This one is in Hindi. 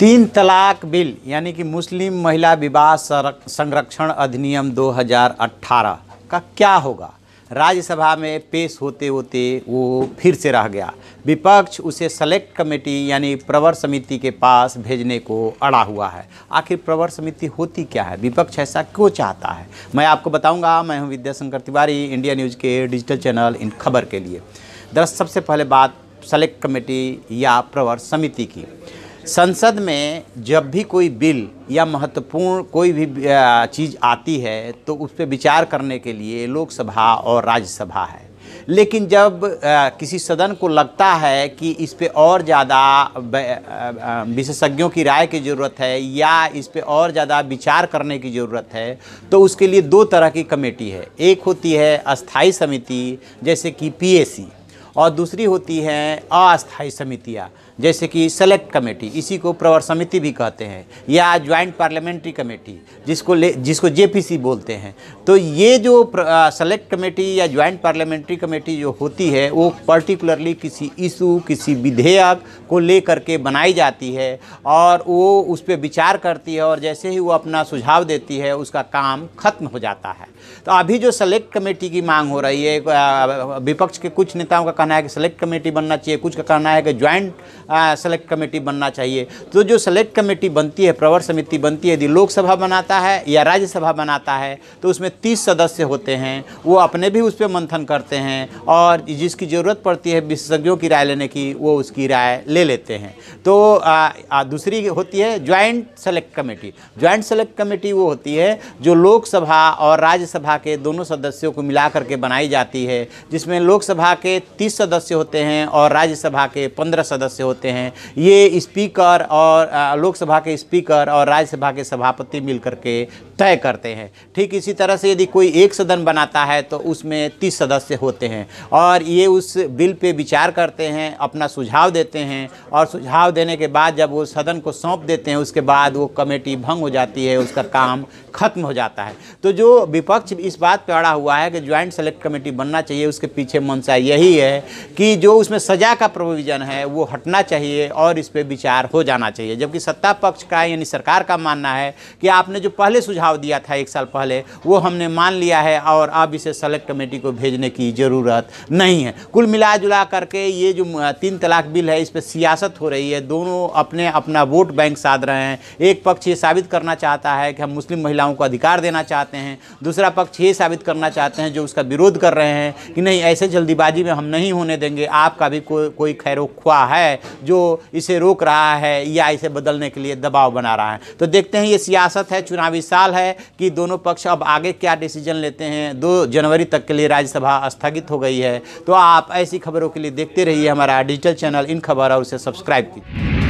तीन तलाक बिल यानी कि मुस्लिम महिला विवाह संरक्षण अधिनियम 2018 का क्या होगा। राज्यसभा में पेश होते होते वो फिर से रह गया। विपक्ष उसे सेलेक्ट कमेटी यानी प्रवर समिति के पास भेजने को अड़ा हुआ है। आखिर प्रवर समिति होती क्या है, विपक्ष ऐसा क्यों चाहता है, मैं आपको बताऊंगा। मैं हूं विद्याशंकर तिवारी, इंडिया न्यूज़ के डिजिटल चैनल इन खबर के लिए। दरअसल सबसे पहले बात सेलेक्ट कमेटी या प्रवर समिति की। संसद में जब भी कोई बिल या महत्वपूर्ण कोई भी चीज़ आती है तो उस पर विचार करने के लिए लोकसभा और राज्यसभा है। लेकिन जब किसी सदन को लगता है कि इस पे और ज़्यादा विशेषज्ञों की राय की ज़रूरत है या इस पे और ज़्यादा विचार करने की ज़रूरत है तो उसके लिए दो तरह की कमेटी है। एक होती है अस्थाई समिति जैसे कि पीएसी, और दूसरी होती हैं अस्थायी समितियाँ जैसे कि सेलेक्ट कमेटी, इसी को प्रवर समिति भी कहते हैं, या ज्वाइंट पार्लियामेंट्री कमेटी जिसको जेपीसी बोलते हैं। तो ये जो सेलेक्ट कमेटी या ज्वाइंट पार्लियामेंट्री कमेटी जो होती है वो पर्टिकुलरली किसी इशू, किसी विधेयक को लेकर के बनाई जाती है और वो उस पर विचार करती है और जैसे ही वो अपना सुझाव देती है उसका काम खत्म हो जाता है। तो अभी जो सेलेक्ट कमेटी की मांग हो रही है, विपक्ष के कुछ नेताओं का कहना है कि सेलेक्ट कमेटी बनना चाहिए, कुछ का कहना है कि ज्वाइंट सेलेक्ट कमेटी बनना चाहिए। तो जो सेलेक्ट कमेटी बनती है, प्रवर समिति बनती है, यदि लोकसभा बनाता है या राज्यसभा बनाता है तो उसमें 30 सदस्य होते हैं। वो अपने भी उस पर मंथन करते हैं और जिसकी ज़रूरत पड़ती है विशेषज्ञों की राय लेने की वो उसकी राय ले लेते हैं। तो दूसरी होती है joint select committee. Joint select committee वो होती है जो लोकसभा और राज्यसभा के दोनों सदस्यों को मिला करके बनाई जाती है, जिसमें लोकसभा के 30 सदस्य होते हैं और राज्यसभा के 15 सदस्य होते हैं। ये स्पीकर और लोकसभा के स्पीकर और राज्यसभा के सभापति मिलकर के तय करते हैं। ठीक इसी तरह से यदि कोई एक सदन बनाता है तो उसमें 30 सदस्य होते हैं और ये उस बिल पे विचार करते हैं, अपना सुझाव देते हैं और सुझाव देने के बाद जब वो सदन को सौंप देते हैं उसके बाद वो कमेटी भंग हो जाती है, उसका काम खत्म हो जाता है। तो जो विपक्ष इस बात पे अड़ा हुआ है कि ज्वाइंट सेलेक्ट कमेटी बनना चाहिए, उसके पीछे मंशा यही है कि जो उसमें सज़ा का प्रोविज़न है वो हटना चाहिए और इस पे विचार हो जाना चाहिए। जबकि सत्ता पक्ष का यानी सरकार का मानना है कि आपने जो पहले सुझाव दिया था 1 साल पहले वो हमने मान लिया है और अब इसे सेलेक्ट कमेटी को भेजने की ज़रूरत नहीं है। कुल मिला जुला करके ये जो 3 तलाक बिल है इस पर सियासत हो रही है। दोनों अपना वोट बैंक साध रहे हैं। एक पक्ष ये साबित करना चाहता है कि हम मुस्लिम महिलाओं को अधिकार देना चाहते हैं, दूसरा पक्ष ये साबित करना चाहते हैं जो उसका विरोध कर रहे हैं कि नहीं ऐसे जल्दीबाजी में हम नहीं होने देंगे, आपका भी कोई खैर-ओ-ख्वाह है जो इसे रोक रहा है या इसे बदलने के लिए दबाव बना रहा है। तो देखते हैं, ये सियासत है, चुनावी साल है कि दोनों पक्ष अब आगे क्या डिसीजन लेते हैं। 2 जनवरी तक के लिए राज्यसभा स्थगित हो गई है। तो आप ऐसी खबरों के लिए देखते रहिए हमारा डिजिटल चैनल इन खबर और उसे सब्सक्राइब कीजिए।